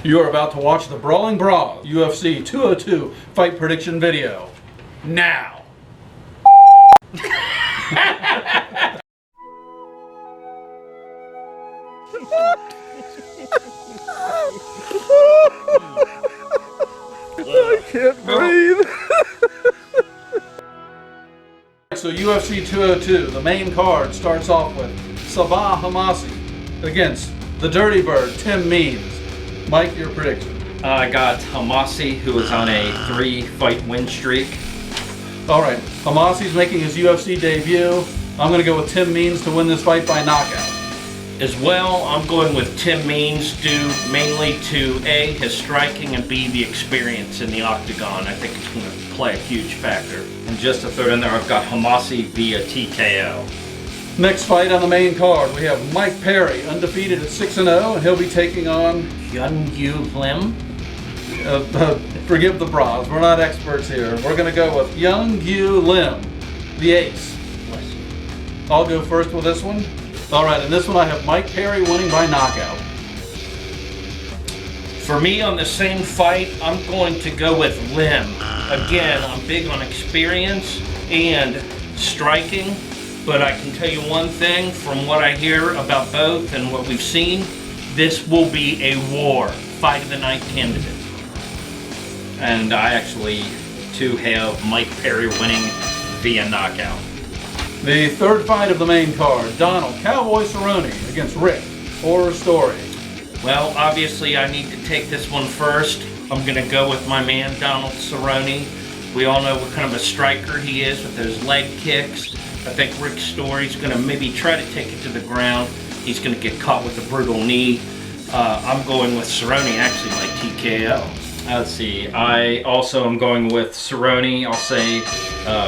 You are about to watch the Brawling Bras UFC 202 fight prediction video. Now! I can't breathe. So UFC 202, the main card starts off with Sabah Homasi against the Dirty Bird, Tim Means. Mike, your prediction? I got Homasi, who is on a 3-fight win streak. All right, Homasi's making his UFC debut. I'm going to go with Tim Means to win this fight by knockout. As well, I'm going with Tim Means due mainly to A, his striking, and B, the experience in the octagon. I think it's going to play a huge factor. And just to throw it in there, I've got Homasi via TKO. Next fight on the main card, we have Mike Perry, undefeated at 6-0, and he'll be taking on Hyun Lim. Forgive the bras, we're not experts here. We're going to go with Hyun Lim, the ace. I'll go first with this one. All right, in this one I have Mike Perry winning by knockout. For me, on the same fight, I'm going to go with Lim. Again, I'm big on experience and striking, but I can tell you one thing from what I hear about both and what we've seen, this will be a war, fight of the night candidate. And I actually, too, have Mike Perry winning via knockout. The third fight of the main card, Donald Cowboy Cerrone against Rick, Horror Story. Well, obviously I need to take this one first. I'm going to go with my man, Donald Cerrone. We all know what kind of a striker he is with those leg kicks. I think Rick Story's going to maybe try to take it to the ground. He's going to get caught with a brutal knee. I'm going with Cerrone, actually, like TKO. Let's see. I also am going with Cerrone. I'll say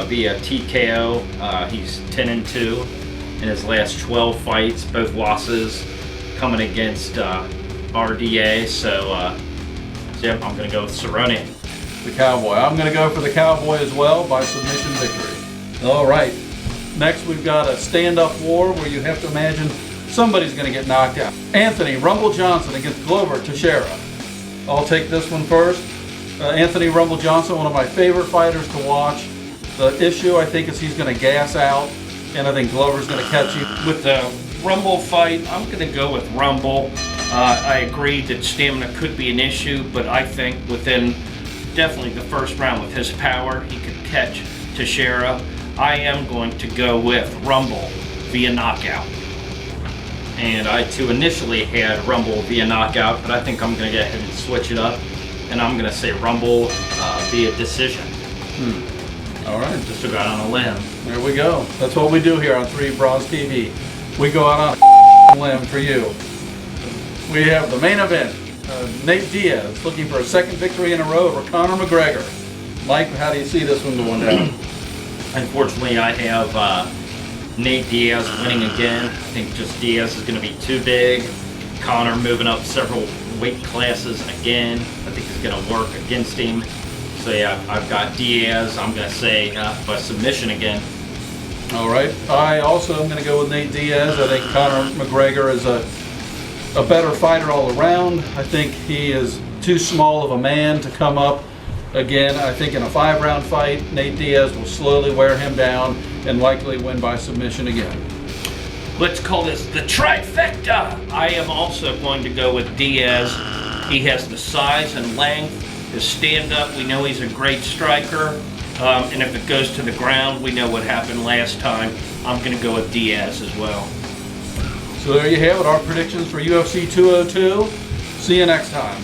via TKO. He's 10-2 in his last 12 fights, both losses coming against RDA. So yep, I'm going to go with Cerrone. The Cowboy. I'm going to go for the Cowboy as well by submission victory. All right. Next, we've got a stand-up war where you have to imagine somebody's going to get knocked out. Anthony Rumble Johnson against Glover Teixeira. I'll take this one first. Anthony Rumble Johnson, one of my favorite fighters to watch. The issue, I think, is he's going to gas out, and I think Glover's going to catch you. With the Rumble fight, I'm going to go with Rumble. I agree that stamina could be an issue, but I think within definitely the first round with his power, he could catch Teixeira. I am going to go with Rumble via knockout. And I too initially had Rumble via knockout, but I think I'm going to go ahead and switch it up. And I'm going to say Rumble via decision. All right. Just to go out on a limb. There we go. That's what we do here on 3 Bras TV. We go out on a limb for you. We have the main event. Nate Diaz looking for a second victory in a row over Conor McGregor. Mike, how do you see this one going down? Unfortunately, I have Nate Diaz winning again. I think just Diaz is going to be too big. Conor moving up several weight classes again. I think he's going to work against him. So yeah, I've got Diaz. I'm going to say by submission again. All right. I also am going to go with Nate Diaz. I think Conor McGregor is a better fighter all around. I think he is too small of a man to come up. Again, I think in a 5-round fight, Nate Diaz will slowly wear him down and likely win by submission again. Let's call this the trifecta. I am also going to go with Diaz. He has the size and length, his stand-up. We know he's a great striker. And if it goes to the ground, we know what happened last time. I'm going to go with Diaz as well. So there you have it, our predictions for UFC 202. See you next time.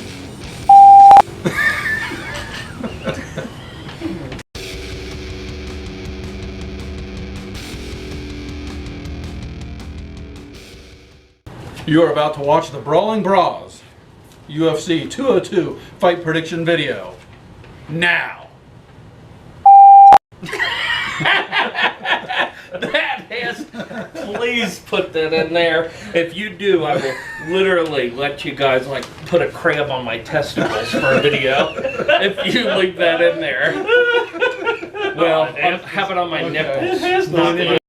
You are about to watch the Brawling Bras UFC 202 fight prediction video. Now! That has, please put that in there. If you do, I will literally let you guys like put a crab on my testicles for a video. If you leave that in there. Well, have it on my nipples. Not